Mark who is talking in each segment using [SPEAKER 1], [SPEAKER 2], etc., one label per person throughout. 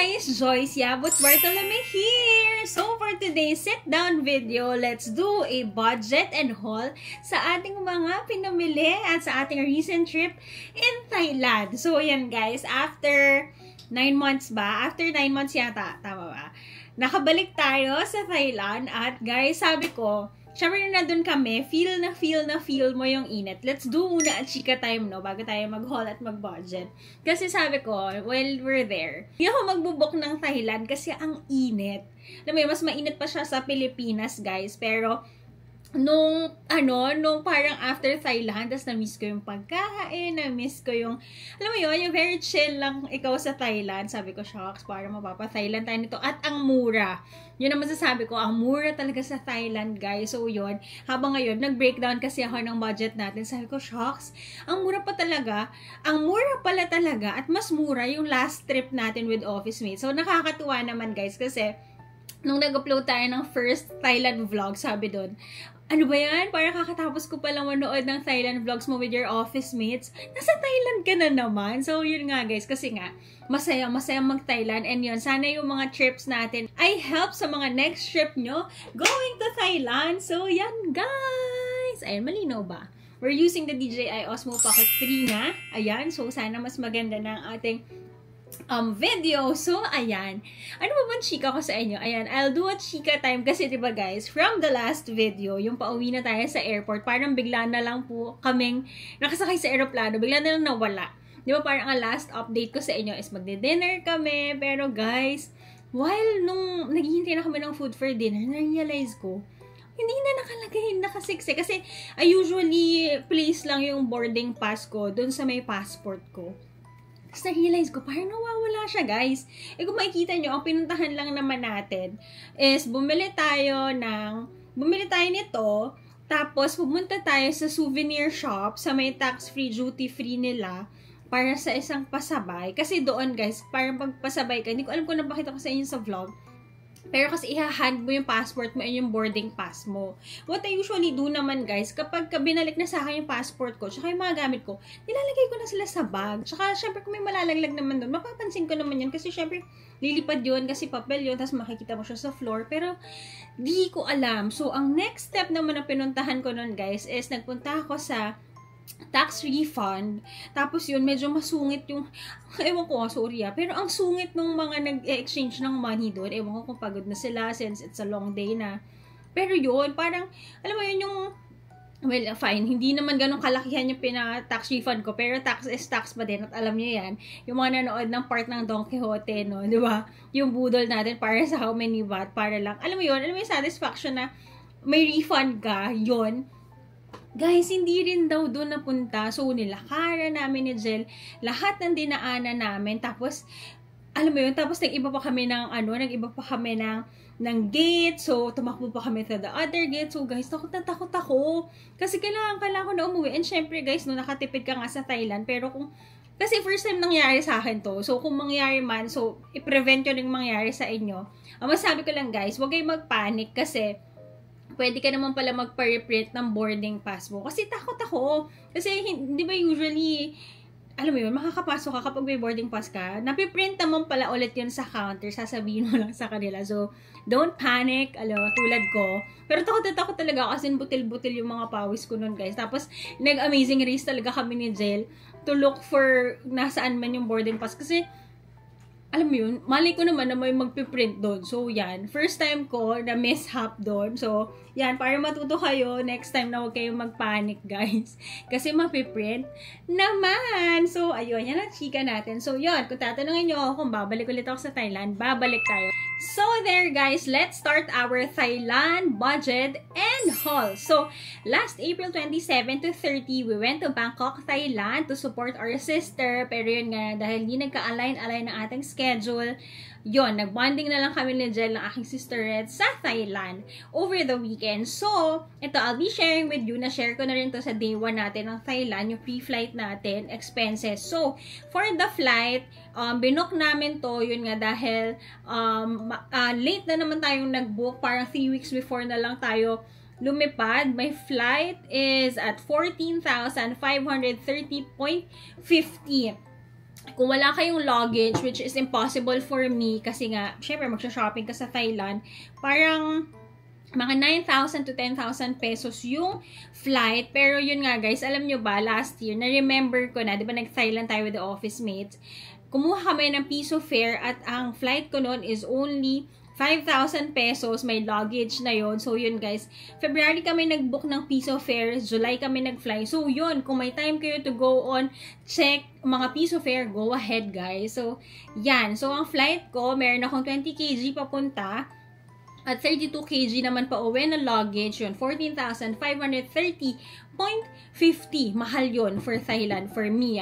[SPEAKER 1] guys! Joyce Yabut Bartolome here! So for today's sit-down video, let's do a budget and haul sa ating mga pinamili at sa ating recent trip in Thailand. So yan guys, after 9 months ba? After 9 months yata, tama ba? Nakabalik tayo sa Thailand at guys, sabi ko, syempre na nandun kami, feel mo yung init. Let's do muna a chika time, no? Bago tayo mag-haul at mag-budget. Kasi sabi ko, while we're there, hindi ako magbubok ng Thailand kasi ang init. Alam mo, mas mainit pa siya sa Pilipinas, guys. Pero, nung parang after Thailand, tas na-miss ko yung pagkain, na-miss ko yung, alam mo yun, yung very chill lang ikaw sa Thailand. Sabi ko, shucks, parang mapapa-Thailand tayo nito. At ang mura. Yun ang masasabi ko, ang mura talaga sa Thailand, guys. So, yun, habang ngayon, nag-breakdown kasi ako ng budget natin. Sabi ko, shucks, ang mura pa talaga. Ang mura pala talaga at mas mura yung last trip natin with Office Mates. So, nakakatuwa naman, guys, kasi nung nag-upload tayo ng first Thailand vlog, sabi doon, ano ba yan? Parang kakatapos ko palang manood ng Thailand vlogs mo with your office mates. Nasa Thailand ka na naman. So, yun nga guys. Kasi nga, masaya mag-Thailand. And yun, sana yung mga trips natin ay help sa mga next trip nyo going to Thailand. So, yan guys. Ayan, malinaw ba? We're using the DJI Osmo Pocket 3 na. Ayan. So, sana mas maganda ng ating video. So, ayan. Ano ba bang chika ko sa inyo? Ayan, I'll do a chika time kasi diba guys, from the last video, yung pauwi na tayo sa airport, parang bigla na lang po kaming nakasakay sa aeroplano, bigla na lang nawala. Diba parang ang last update ko sa inyo is magdi-dinner kami, pero guys, while nung naghihintay na kami ng food for dinner, na-realize ko, hindi na nakalagay, nakasiksik. Kasi I usually place lang yung boarding pass ko dun sa may passport ko. Tapos na-realize ko, parang nawawala siya, guys. Eh, kung makikita nyo, ang pinuntahan lang naman natin is bumili tayo nito, tapos pumunta tayo sa souvenir shop, sa may tax-free, duty-free nila, para sa isang pasabay. Kasi doon, guys, parang pagpasabay ka, hindi ko alam kung napakita ko sa inyo sa vlog, pero kasi i-hand mo yung passport mo and yung boarding pass mo. What I usually do naman guys, kapag binalik na sa akin yung passport ko, tsaka yung mga gamit ko, nilalagay ko na sila sa bag. Tsaka syempre kung may malalaglag naman doon, mapapansin ko naman yan kasi syempre lilipad yun kasi papel yun, tapos makikita mo siya sa floor. Pero di ko alam. So ang next step naman na pinuntahan ko nun guys is nagpunta ako sa tax refund. Tapos yun, medyo masungit yung, ewan ko, sorry pero ang sungit nung mga nag-exchange ng money doon, ewan ko kung pagod na sila since it's a long day na. Pero yun, parang, alam mo yun yung, well, fine, hindi naman ganun kalakihan yung pina-tax refund ko, pero tax is tax pa din, at alam niyo yan, yung mga nanood ng part ng Don Quixote, no, di ba? Yung budol natin para sa how many baht, para lang, alam mo yung satisfaction na may refund ka, yun. Guys, hindi rin daw doon napunta. So, nilakaran namin ni Jel lahat ng dinaanan namin. Tapos, alam mo yun, tapos nag-iba pa kami ng gate. So, tumakbo pa kami to the other gate. So, guys, takot na takot ako. Kasi kailangan ko na umuwi. And syempre, guys, no, nakatipid ka nga sa Thailand. Pero kasi first time nangyari sa akin to. So, kung mangyari man, so, i-prevent yun yung mangyari sa inyo. Ang masabi ko lang, guys, huwag kayong mag-panic kasi pwede ka naman pala magpa-reprint ng boarding pass mo. Kasi takot ako. Kasi, di ba usually, alam mo yun, makakapasok ka kapag may boarding pass ka, napiprint naman pala ulit yun sa counter, sasabihin mo lang sa kanila. So, don't panic, tulad ko. Pero takot talaga ako kasi butil-butil yung mga pawis ko nun, guys. Tapos, nag-amazing race talaga kami ni Jel to look for nasaan man yung boarding pass. Kasi, alam mo yun, mali ko naman na may magpiprint doon. So, yan. First time ko na mishap doon. So, yan. Para matuto kayo, next time na huwag kayong magpanic, guys. Kasi mapiprint naman. So, ayun. Yan ang chika natin. So, yun. Kung tatanungin nyo ako kung babalik ulit ako sa Thailand, babalik tayo. So, there, guys. Let's start our Thailand budget and haul. So, last April 27 to 30, we went to Bangkok, Thailand to support our sister. Pero yun nga, dahil hindi nagka-align ng ating schedule, yun, nag-bonding na lang kami ni Jel ng aking sister Red sa Thailand over the weekend. So, ito, I'll be sharing with you, na-share ko na rin to sa day 1 natin ng Thailand, yung pre-flight natin, expenses. So, for the flight, binook namin to, yun nga, dahil late na naman tayong nag-book, parang 3 weeks before na lang tayo lumipad. My flight is at 14,530.50. kung wala kayong luggage, which is impossible for me, kasi nga, syempre, magsha-shopping ka sa Thailand, parang mga 9,000 to 10,000 pesos yung flight. Pero yun nga guys, alam nyo ba, last year, na-remember ko na, di ba nag-Thailand tayo with the office mates, kumuha kami ng piso fare at ang flight ko noon is only 5,000 pesos, may luggage na yon. So yun guys, February kami nag-book ng piso fare, July kami nag-fly. So yun, kung may time kayo to go on, check mga piso fare, go ahead guys. So yan, so ang flight ko, meron akong 20 kg papunta, at 32 kg naman pa uwi na luggage, yun, 14,530.50. Mahal yun for Thailand, for me,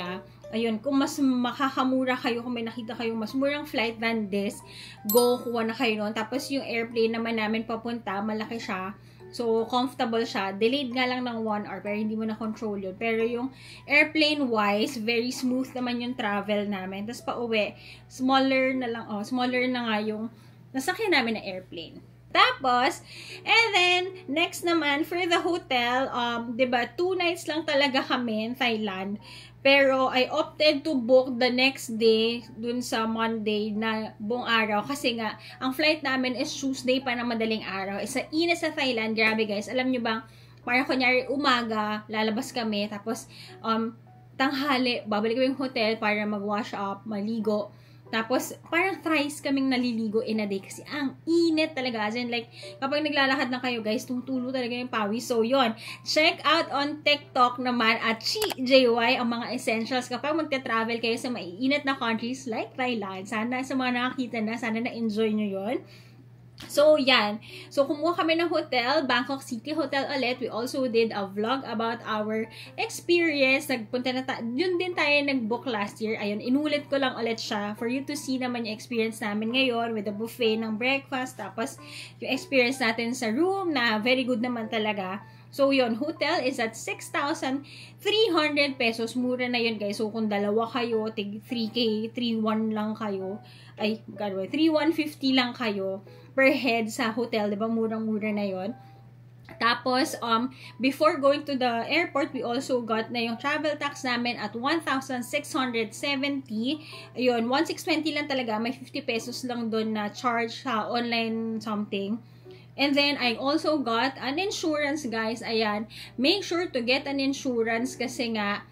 [SPEAKER 1] Ayun, kung mas makakamura kayo, kung may nakita kayong mas murang flight than this, go, kuha na kayo nun. Tapos yung airplane naman namin papunta, malaki siya. So, comfortable siya. Delayed nga lang ng 1 hour, pero hindi mo na-control yun. Pero yung airplane-wise, very smooth naman yung travel namin. Tapos pa uwi, smaller na lang, smaller na nga yung nasakyan namin na airplane. Tapos, and then, next naman, for the hotel, diba, 2 nights lang talaga kami in Thailand. Pero, I opted to book the next day, dun sa Monday na buong araw. Kasi nga, ang flight namin is Tuesday pa na madaling araw. Isa init sa Thailand, grabe guys. Alam nyo bang, parang kunyari umaga, lalabas kami, tapos, tanghali, babalik kami yung hotel para mag-wash up, maligo. Tapos, parang thrice kaming naliligo in a day kasi ang init talaga. As in, like, kapag naglalakad na kayo, guys, tumutulo talaga yung pawis. So, yon, check out on TikTok naman at CJY ang mga essentials kapag magte-travel kayo sa maiinit na countries like Thailand. Sana sa mga nakakita na, sana na-enjoy nyo yon. So, yan. So, kumuha kami ng hotel, Bangkok City Hotel ulit. We also did a vlog about our experience. Nagpunta na yun din tayo nag-book last year. Ayun, inulit ko lang ulit siya for you to see naman yung experience namin ngayon with the buffet ng breakfast. Tapos, yung experience natin sa room na very good naman talaga. So, yun, hotel is at 6,300 pesos. Mura na yun, guys. So, kung dalawa kayo, tig 3K, 3,1 lang kayo. Ay, 3,150 lang kayo per head sa hotel, 'di ba? Murang-mura na 'yon. Tapos before going to the airport, we also got na yung travel tax namin at 1,670. Ayun, 1,620 lang talaga, may 50 pesos lang doon na charge sa online something. And then I also got an insurance, guys. Ayan, make sure to get an insurance kasi nga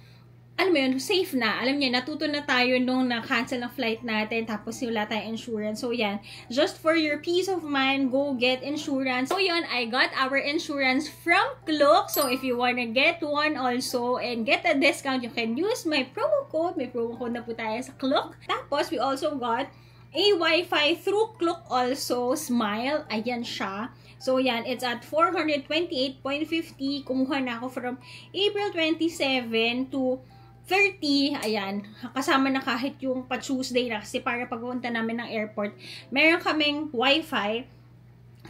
[SPEAKER 1] alam mo yun, safe na. Alam niyo, natuto na tayo nung na-cancel ng flight natin, tapos wala tayong insurance. So, yan. Just for your peace of mind, go get insurance. So, yun, I got our insurance from Klook. So, if you wanna get one also and get a discount, you can use my promo code. May promo code na po tayo sa Klook. Tapos, we also got a Wi-Fi through Klook also. Smile. Ayan siya. So, yan. It's at 428.50. Kumuha na ako from April 27 to 30, ayan, kasama na kahit yung pa-Tuesday na kasi para pagpunta namin ng airport, meron kaming Wi-Fi.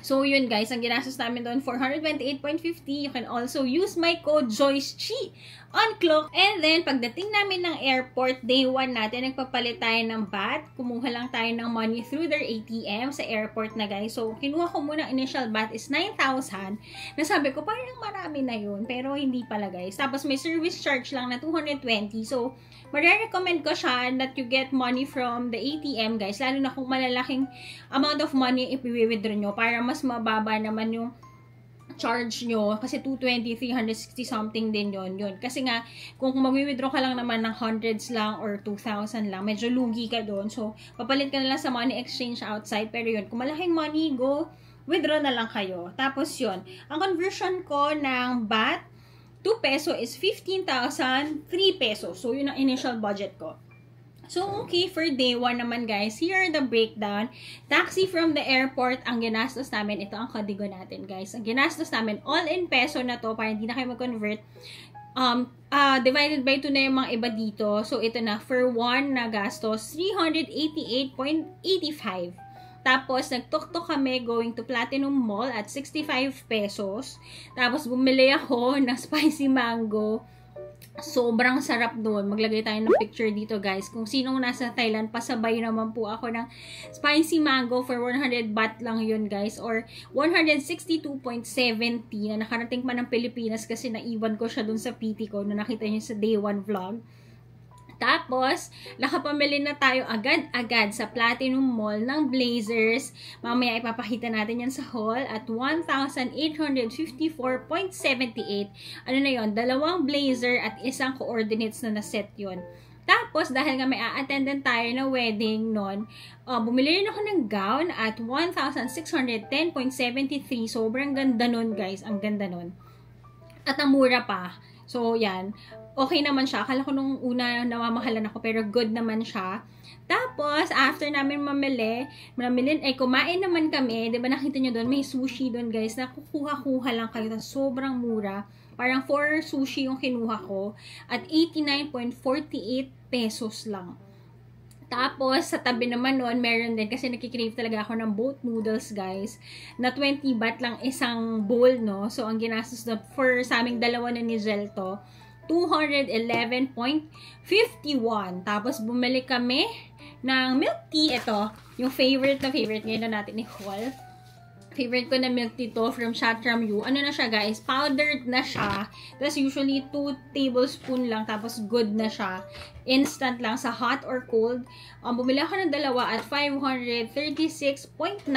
[SPEAKER 1] So, yun guys, ang ginastos namin doon, 428.50. You can also use my code JoyceChi on Klook. And then, pagdating namin ng airport, day 1 natin, nagpapalit tayo ng baht. Kumuha lang tayo ng money through their ATM sa airport na guys. So, kinuha ko muna initial baht is 9,000. Nasabi ko, parang marami na yun. Pero, hindi pala guys. Tapos, may service charge lang na 220. So, marirecommend ko siya that you get money from the ATM guys. Lalo na kung malalaking amount of money ipi-withdraw nyo para mas mababa naman yung charge nyo. Kasi 220, 360 something din yun. Kasi nga, kung mag-withdraw ka lang naman ng hundreds lang or 2,000 lang, medyo lugi ka doon. So, papalit ka na lang sa money exchange outside. Pero yun, kung malaking money, go, withdraw na lang kayo. Tapos yun, ang conversion ko ng baht, 2 peso is 15,003 pesos. So, yun ang initial budget ko. So, okay, for day 1 naman guys, here are the breakdown. Taxi from the airport, ang ginastos namin, ito ang kodigo natin guys. Ang ginastos namin, all in peso na to, para hindi na kayo mag-convert. Divided by 2 na yung mga iba dito. So, ito na, for 1 na gastos, 388.85. Tapos, nagtok-tok kami going to Platinum Mall at 65 pesos. Tapos, bumili ako ng spicy mango. Sobrang sarap doon. Maglagay tayo ng picture dito, guys. Kung sinong nasa Thailand, pasabay naman po ako ng spicy mango for 100 baht lang yun, guys. Or 162.70 na nakarating pa ng Pilipinas kasi naiwan ko siya doon sa PT ko na nakita niyo sa day 1 vlog. Tapos, nakapamili na tayo agad-agad sa Platinum Mall ng blazers. Mamaya ipapakita natin yan sa haul at 1,854.78. Ano na yon? 2 blazer at isang coordinates na set yon. Tapos, dahil nga may a-attendan tayo na wedding nun, bumili rin ako ng gown at 1,610.73. Sobrang ganda nun, guys. Ang ganda nun. At ang mura pa. So, yan. Okay naman siya. Akala ko nung una namamahalan ako, pero good naman siya. Tapos, after namin kumain naman kami. Diba nakita nyo doon, may sushi doon, guys. Nakukuha-kuha lang kayo. Sobrang mura. Parang 4 sushi yung kinuha ko. At 89.48 pesos lang. Tapos, sa tabi naman nun, meron din, kasi nakikrave talaga ako ng boat noodles, guys, na 20 baht lang isang bowl, no? So, ang ginastos na for sa aming dalawa na ni Zelto, 211.51. Tapos, bumili kami ng milk tea. Ito, yung favorite ngayon na natin ni Hall. Favorite ko na milk tea to from Shatram Yu. Ano na siya, guys? Powdered na siya. Tapos, usually, 2 tablespoon lang. Tapos, good na siya. Instant lang sa hot or cold. Bumili ako ng dalawa at 536.91.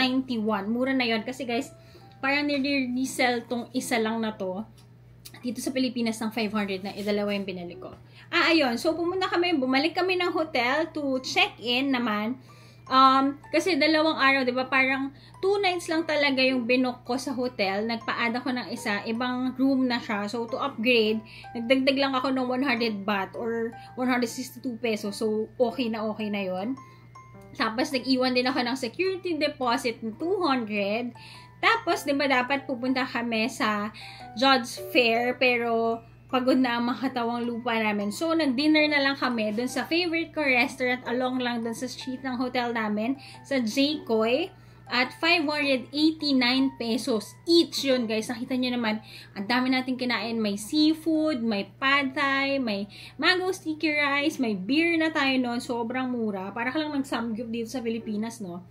[SPEAKER 1] Mura na yon kasi, guys, parang nire-resell tong isa lang na to. Dito sa Pilipinas ng 500 na, dalawa yung binili ko. Ayun. So, bumalik kami ng hotel to check-in naman. Kasi 2 araw, di ba? Parang 2 nights lang talaga yung binook ko sa hotel. Nagpa-add ako ng isa. Ibang room na siya. So, to upgrade, nagdagdag lang ako ng 100 baht or 162 pesos. So, okay na yon. Tapos, nag-iwan din ako ng security deposit ng 200. Tapos, di ba dapat pupunta kami sa Jod's Fair, pero pagod na ang makatawang lupa namin. So, nag-dinner na lang kami dun sa favorite ko restaurant along lang dun sa street ng hotel namin, sa Jkoy, at 589 pesos each yun, guys. Nakita nyo naman, ang dami natin kinain. May seafood, may pad thai, may mango sticky rice, may beer na tayo nun. Sobrang mura. Para ka lang nag-samgyup dito sa Pilipinas, no?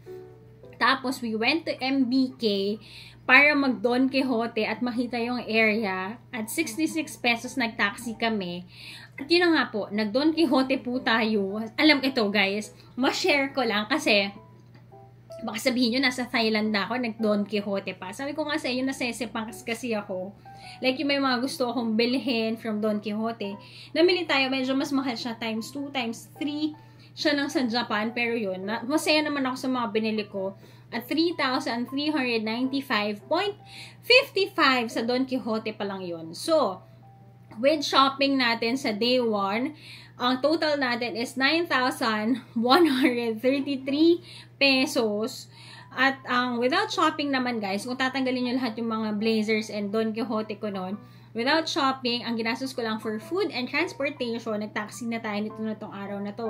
[SPEAKER 1] Tapos, we went to MBK para mag Don Quixote at makita yung area. At 66 pesos nag-taxi kami. At yun na nga po, nag Don Quixote po tayo. Alam ito, guys, ma-share ko lang kasi baka sabihin nyo, nasa Thailand na ako, nag Don Quixote pa. Sabi ko nga sa inyo, nasesepang kasi ako. Like, yung may mga gusto akong bilhin from Don Quixote. Namili tayo, medyo mas mahal siya, times 2, times 3. Siya lang sa Japan, pero yun, masaya naman ako sa mga binili ko. At 3,395.55 sa Don Quixote pa lang yun. So, with shopping natin sa day 1, ang total natin is 9,133 pesos. At without shopping naman, guys, kung tatanggalin nyo lahat yung mga blazers and Don Quixote ko nun, without shopping, ang ginastos ko lang for food and transportation, nag-taxi na tayo nito na tong araw na to,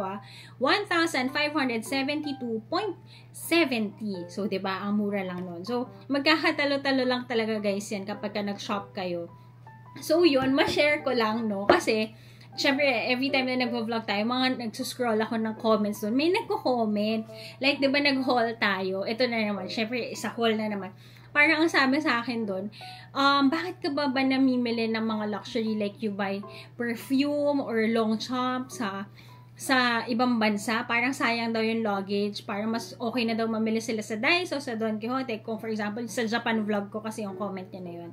[SPEAKER 1] 1,572.70. So, diba, ang mura lang nun. So, magkakatalo-talo lang talaga, guys, yan kapag ka nag-shop kayo. So, yun, ma-share ko lang, no? Kasi, syempre, every time na nag-vlog tayo, nagsuscroll ako ng comments doon. May nagko-comment. Like, diba, nag-haul tayo. Ito na naman. Syempre, isa haul na naman. Parang ang sabi sa akin doon, bakit ka ba namimili ng mga luxury, like you buy perfume or Longchamp sa ibang bansa? Parang sayang daw yung luggage. Parang mas okay na daw mamili sila sa Daiso, sa Don Quixote. Kung for example, sa Japan vlog ko kasi yung comment niya na yun.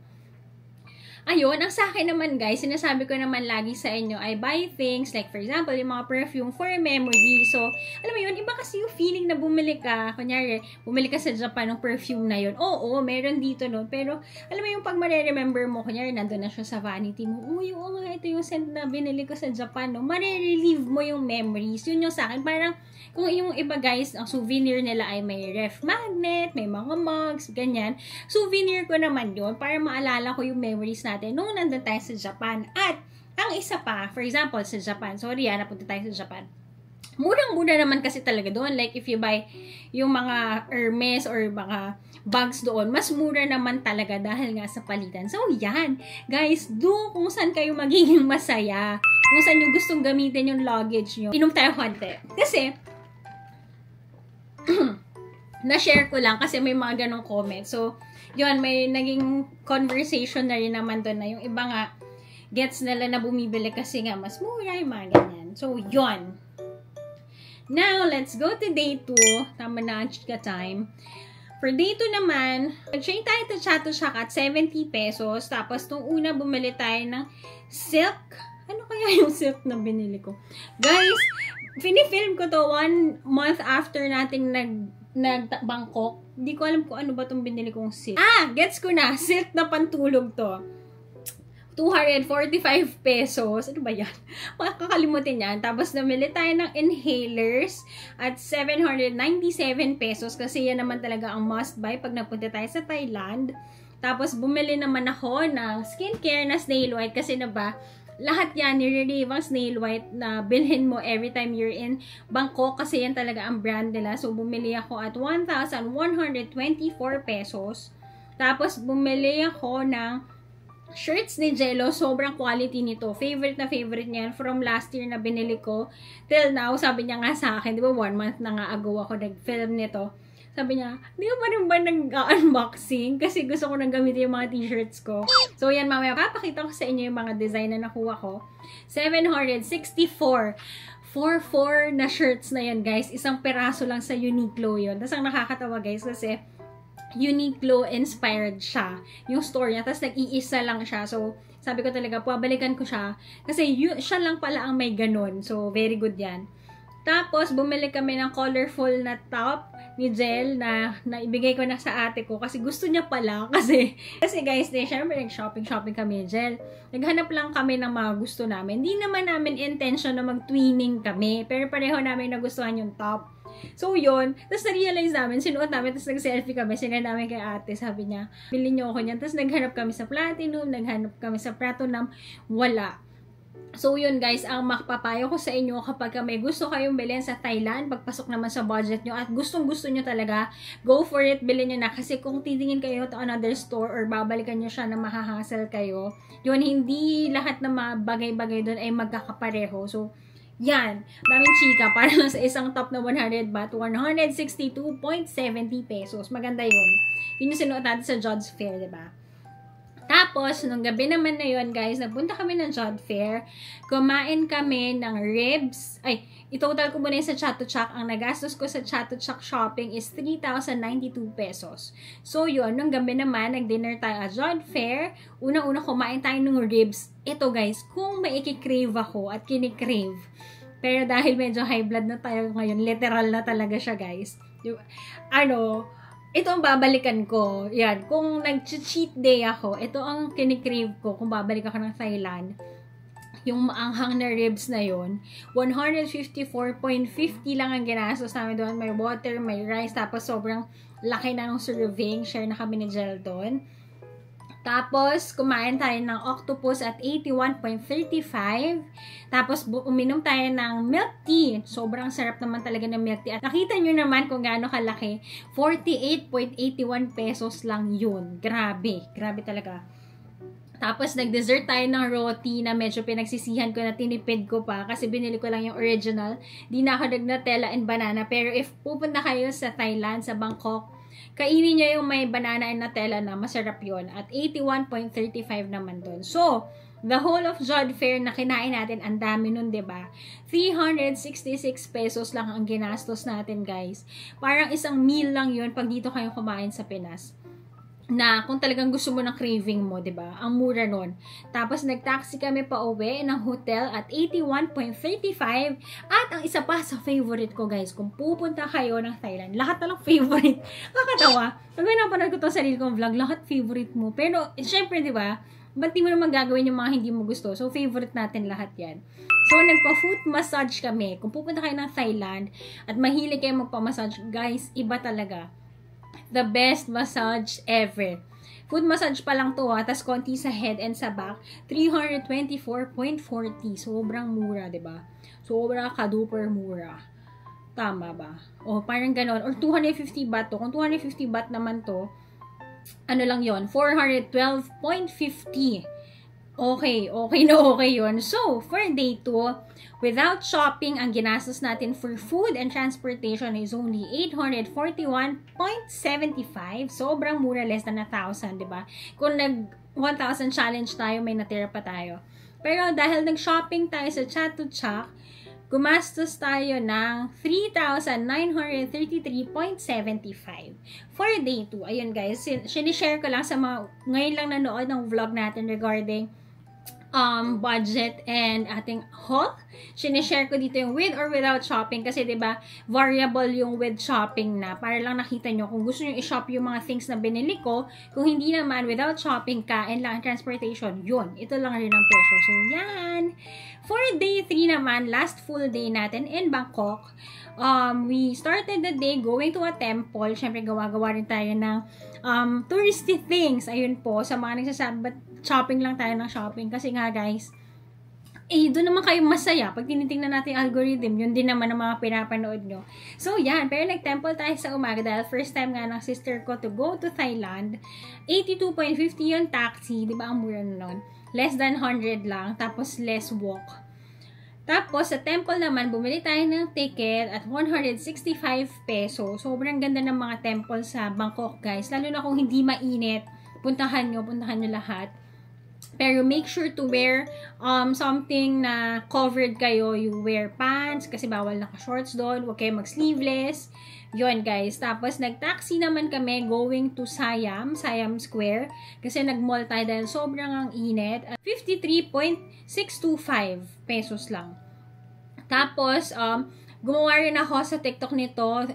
[SPEAKER 1] Ayun, ang sa akin naman, guys, sinasabi ko naman lagi sa inyo, I buy things, like for example, yung mga perfume for memory. So, alam mo yun, iba kasi yung feeling na bumili ka, kunyari, bumili ka sa Japan ng perfume na yun. Oo, meron dito no, pero alam mo yung pag mareremember mo, kunyari, nandun na siya sa vanity mo, uy, oo nga, ito yung scent na binili ko sa Japan, no, marerelieve mo yung memories. Yun yung sa akin, parang, kung yung iba, guys, ang souvenir nila ay may ref magnet, may mga mugs, ganyan. Souvenir ko naman yun, para maalala ko yung memories natin nung nandun tayo sa Japan. At, ang isa pa, for example, sa Japan, sorry napunta tayo sa Japan. Murang-mura naman kasi talaga doon. Like, if you buy yung mga Hermes or mga bags doon, mas mura naman talaga dahil nga sa palitan. So, yan. Guys, do kung saan kayo magiging masaya. Kung saan yung gustong gamitin yung luggage nyo. Inom tayo konti. Kasi, na-share ko lang kasi may mga ganong comment. So, yun, may naging conversation na rin naman doon na yung iba nga gets nila na bumibili kasi nga mas mura yung mga ganyan. So, yon. Now, let's go to day 2. Tama na, chika time. For day 2 naman, nag-trade tayo to Chato Shack at 70 pesos. Tapos, nung una, bumili tayo ng silk. Ano kaya yung silk na binili ko? Guys, finifilm ko to 1 month after nating nag-Bangkok. Hindi ko alam kung ano ba itong binili kong silk. Gets ko na. Silk na pantulog to. 245 pesos. Ano ba yan? Makakalimutin yan. Tapos, namili tayo ng inhalers at 797 pesos kasi yan naman talaga ang must buy pag napunta tayo sa Thailand. Tapos, bumili naman ako ng skincare na Snail White kasi na ba, lahat yan, nire-rave ang Snail White na bilhin mo every time you're in Bangkok kasi yan talaga ang brand nila. So, bumili ako at 1,124 pesos. Tapos, bumili ako ng shirts ni Jello. Sobrang quality nito. Favorite na favorite niyan from last year na binili ko. Till now, sabi niya nga sa akin, di ba 1 month na nga ago ako nag-film nito. Sabi niya, di ba rin ba nag-unboxing? Kasi gusto ko nang gamitin yung mga t-shirts ko. So, yan mamaya. Papakita ko sa inyo yung mga design na nakuha ko. 764. 4 na shirts na yan, guys. Isang peraso lang sa Uniqlo yun. Tapos, ang nakakatawa, guys, kasi Uniqlo inspired siya. Yung store niya. Tapos, nag-iisa lang siya. So, sabi ko talaga, pabalikan ko siya. Kasi, siya lang pala ang may ganun. So, very good yan. Tapos, bumili kami ng colorful na top ni Jel na ibigay ko na sa ate ko kasi gusto niya pala. Kasi guys, syempre nag-shopping kami ni Jel. Naghanap lang kami ng mga gusto namin. Hindi naman namin intention na mag-twinning kami. Pero pareho namin nagustuhan yung top. So, yun. Tapos, na-realize namin, sinuot namin, tapos nag-selfie kami, sinend namin kay ate, sabi niya, bilhin niyo ako niyan. Tapos, naghanap kami sa Platinum, naghanap kami sa Platinum, wala. So, yun guys, ang makapapayo ko sa inyo kapag may gusto kayong bilhin sa Thailand, pagpasok naman sa budget nyo, at gustong-gusto nyo talaga, go for it, bilhin nyo na. Kasi kung titingin kayo to another store or babalikan nyo siya na mahahassle kayo, yun, hindi lahat ng mga bagay-bagay doon ay magkakapareho. So, yan. Daming chika. Para lang sa isang top na 100 baht, 162.70 pesos. Maganda yun. Yun yung sinuot natin sa Jod's Fair, diba? Tapos, nung gabi naman na yun, guys, nagpunta kami ng Jod Fair. Kumain kami ng ribs. Ay, itotal ko muna yung sa Chato Shack. Ang nagastos ko sa Chato Shack shopping is 3,092 pesos. So, yun. Nung gabi naman, nag-dinner tayo at Jod Fair. Unang-una kumain tayo ng ribs. Ito, guys, kung may ikikrave ako at kinikrave. Pero dahil medyo high blood na tayo ngayon, literal na talaga siya, guys. Ito ang babalikan ko. Yan. Kung nag-cheat day ako, ito ang kinikrave ko kung babalik ako ng Thailand. Yung maanghang na ribs na yon, 154.50 lang ang ginastos namin doon. May water, may rice, tapos sobrang laki na ng serving. Share na kami ni Jel doon. Tapos, kumain tayo ng octopus at 81.35. Tapos, uminom tayo ng milk tea. Sobrang sarap naman talaga ng milk tea. At nakita nyo naman kung gaano kalaki. 48.81 pesos lang yun. Grabe. Grabe talaga. Tapos, nag-dessert tayo ng roti na medyo pinagsisihan ko na tinipid ko pa kasi binili ko lang yung original. Di na ako nag-Nutella and banana. Pero if pupunta kayo sa Thailand, sa Bangkok, kainin nyo yung may banana and Nutella na masarap yon at 81.35 naman doon. So, the whole of Jod Fair na kinain natin, ang dami nun, diba? 366 pesos lang ang ginastos natin, guys. Parang isang meal lang yun pag dito kayo kumain sa Pinas. Na kung talagang gusto mo ng craving mo, diba? Ang mura nun. Tapos, nag-taxi kami pa uwi ng hotel at 81.35. At ang isa pa sa favorite ko, guys, kung pupunta kayo ng Thailand, lahat na lang favorite. Kakatawa. Pag napanood ko to sa sarili kong vlog, lahat favorite mo. Pero, syempre, diba? Ba't di mo naman gagawin yung mga hindi mo gusto? So, favorite natin lahat yan. So, nagpa-foot massage kami. Kung pupunta kayo ng Thailand at mahilig kayo magpa-massage, guys, iba talaga. The best massage ever. Foot massage pa lang to tas konti sa head and sa back. 324.40. Sobrang mura, diba? Sobrang ka-duper mura. Tama ba? O, parang ganon. Or 250 baht to. Kung 250 baht naman to, ano lang yon, 412.50. Okay yun. So, for day 2, without shopping, ang ginastos natin for food and transportation is only 841.75. Sobrang mura, less than 1,000, diba? Kung nag 1,000 challenge tayo, may natira pa tayo. Pero dahil nag-shopping tayo sa Chato Shack, gumastos tayo ng 3,933.75 for day 2. Ayun guys, sinishare ko lang sa mga ngayon lang nanood ng vlog natin regarding budget and ating haul. Sinishare ko dito yung with or without shopping kasi 'di ba variable yung with shopping na para lang nakita nyo kung gusto nyo i-shop yung mga things na binili ko. Kung hindi naman without shopping, kain lang, transportation, yun. Ito lang rin ang presyo. So yan. For day 3 naman, last full day natin in Bangkok. We started the day going to a temple. Syempre gawa-gawa rin tayo ng touristy things. Ayun po, sa mga nagsasabi, but shopping lang tayo ng shopping. Kasi nga guys, doon naman kayo masaya. Pag tinitingnan natin yung algorithm, yun din naman ang mga pinapanood nyo. So, yan. Pero nag-temple tayo sa umaga dahil first time nga ng sister ko to go to Thailand. 82.50 yung taxi. Diba ang mura nun? Less than 100 lang. Tapos, less walk. Tapos, sa temple naman, bumili tayo ng ticket at 165 pesos. Sobrang ganda ng mga temple sa Bangkok, guys. Lalo na kung hindi mainit. Puntahan nyo lahat. Pero make sure to wear something na covered kayo. You wear pants kasi bawal naka-shorts doon. Huwag kayo mag-sleeveless. Yun guys. Tapos nag-taxi naman kami going to Siam Square. Kasi nag-mall tayo dahil sobrang ang init. 53.625 pesos lang. Tapos, gumawa rin ako sa TikTok nito,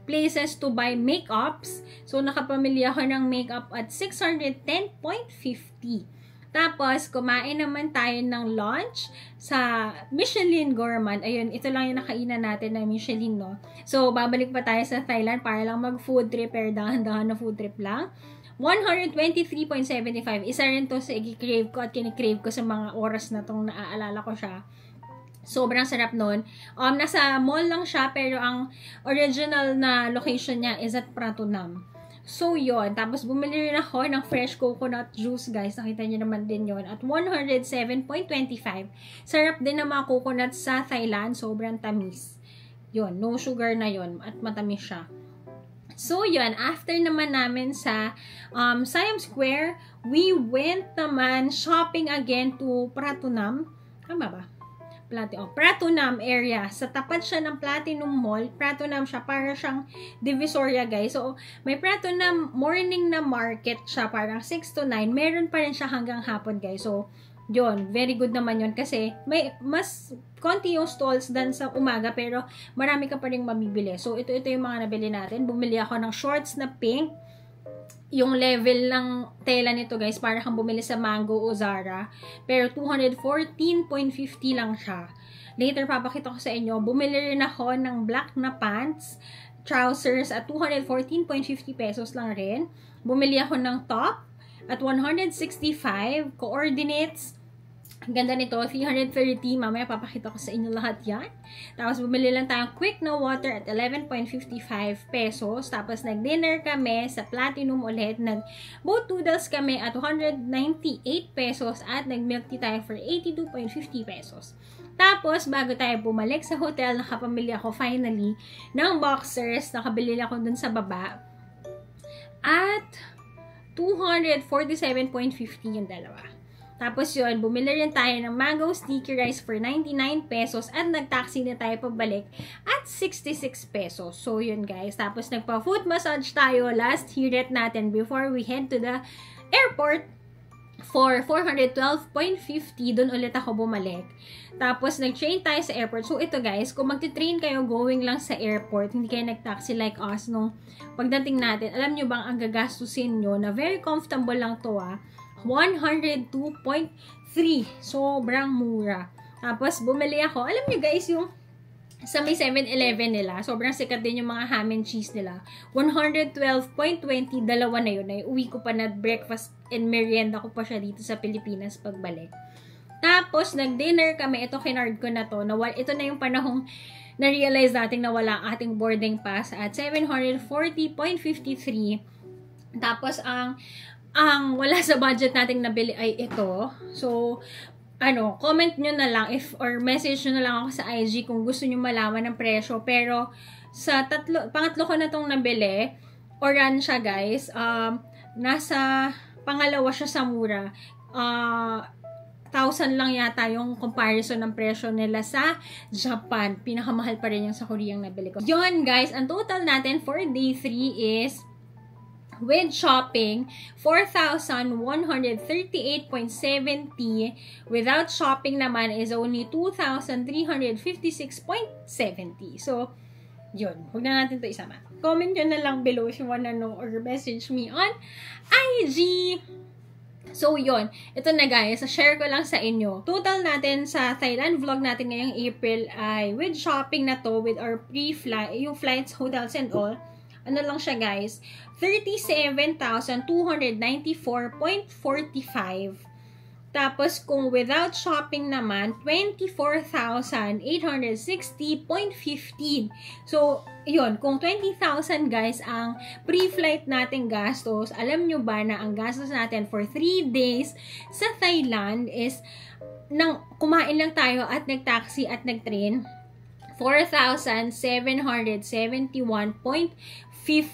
[SPEAKER 1] places to buy makeups. So, nakapamili ako ng makeup at 610.50. Tapos, kumain naman tayo ng lunch sa Michelin Gourmand. Ayun, ito lang yung nakainan natin ng Michelin, no? So, babalik pa tayo sa Thailand para lang mag-food trip, pero dahan-dahan na food trip lang. 123.75. Isa rin to sa i-crave ko at kinikrave ko sa mga oras na tong naaalala ko siya. Sobrang sarap nun. Nasa mall lang siya, pero ang original na location niya is at Pratunam. So, yon. Tapos, bumili rin ako ng fresh coconut juice, guys. Nakita niyo naman din yon. At 107.25. Sarap din ng mga coconut sa Thailand. Sobrang tamis. Yon. No sugar na yon. At matamis siya. So, yon. After naman namin sa Siam Square, we went naman shopping again to Pratunam. Tama ba? Pratunam area. Sa tapat siya ng Platinum Mall. Pratunam siya. Para siyang Divisoria, guys. So, may Pratunam morning na market siya. Parang 6 to 9. Meron pa rin siya hanggang hapon, guys. So, yun. Very good naman yun. Kasi, may mas konti yung stalls dan sa umaga. Pero, marami ka pa rin mabibili. So, ito yung mga nabili natin. Bumili ako ng shorts na pink. Yung level ng tela nito guys, para kang bumili sa Mango o Zara. Pero 214.50 lang siya. Later papakita ko sa inyo. Bumili rin ako ng black na pants, trousers at 214.50 pesos lang rin. Bumili ako ng top at 165. Coordinates, ganda nito, 330. Mamaya papakita ko sa inyo lahat yan. Tapos, bumili lang tayong quick na water at 11.55 pesos. Tapos, nag-dinner kami sa Platinum ulit. Nag-boat noodles kami at 198 pesos. At nag-milk tea tayo for 82.50 pesos. Tapos, bago tayo bumalik sa hotel, nakapamili ako finally ng boxers. Nakabili ako dun sa baba. At 247.50 yung dalawa. Tapos yun, bumili rin tayo ng mango sticky rice for 99 pesos at nag-taxi na tayo pabalik at 66 pesos. So yun guys. Tapos nagpa-foot massage tayo last hirit natin before we head to the airport for 412.50. Doon ulit ako bumalik. Tapos nag-train tayo sa airport. So ito guys, kung magti-train kayo going lang sa airport, hindi kayo nag-taxi like us nung pagdating natin, alam nyo bang ang gagastusin nyo na very comfortable lang to 102.3. Sobrang mura. Tapos, bumili ako. Alam nyo guys, yung sa may 7-Eleven nila, sobrang sikat din yung mga ham and cheese nila. 112.20, dalawa na yun. Uwi ko pa na breakfast and merienda ko pa siya dito sa Pilipinas pagbalik. Tapos, nag-dinner kami. Ito, kinard ko na to. Ito na yung panahong na-realize natin na wala ating boarding pass at 740.53. Tapos, ang wala sa budget nating nabili ay ito. So, comment nyo na lang or message nyo na lang ako sa IG kung gusto nyo malaman ng presyo. Pero, sa pangatlo ko na tong nabili, oran siya guys. Nasa pangalawa siya sa mura. 1,000 lang yata yung comparison ng presyo nila sa Japan. Pinakamahal pa rin yung sa Koreang nabili ko. Yun guys, ang total natin for day 3 is with shopping, 4,138.70. Without shopping naman is only 2,356.70. So, yun. Huwag na natin ito isama. Comment nyo na lang below if you wanna know or message me on IG. So, yun. Ito na guys. Share ko lang sa inyo. Total natin sa Thailand vlog natin ngayong April ay with shopping na to, with our pre-flight, yung flights, hotels and all. Ano lang siya guys? 37,294.45. Tapos, kung without shopping naman, 24,860.15. So, yun. Kung 20,000 guys ang pre-flight nating gastos, alam nyo ba na ang gastos natin for 3 days sa Thailand is, kumain lang tayo at nag-taxi at nag-train, 4,771.15.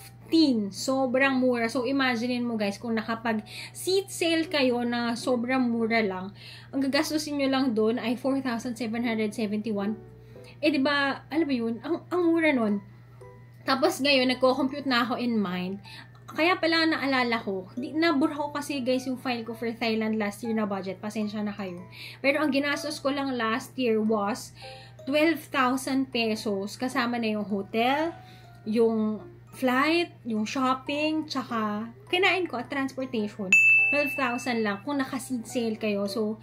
[SPEAKER 1] Sobrang mura. So, imaginein mo guys, kung nakapag-seat sale kayo na sobrang mura lang, ang gagastusin nyo lang doon ay 4,771. Eh, diba, alam mo yun, ang mura nun. Tapos ngayon, nagko-compute na ako in mind. Kaya pala naalala ko, nabura ko kasi guys yung file ko for Thailand last year na budget. Pasensya na kayo. Pero ang ginastos ko lang last year was 12,000 pesos. Kasama na yung hotel, yung flight, yung shopping, tsaka kinain ko at transportation. 12,000 lang kung naka-seat sale kayo. So,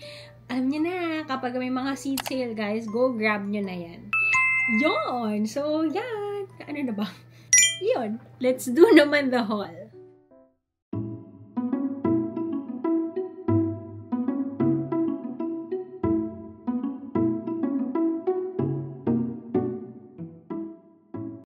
[SPEAKER 1] alam niyo na, kapag may mga seat sale guys, go grab nyo na yan. Yon! So, yan! Ano na ba? Yun. Let's do naman the haul.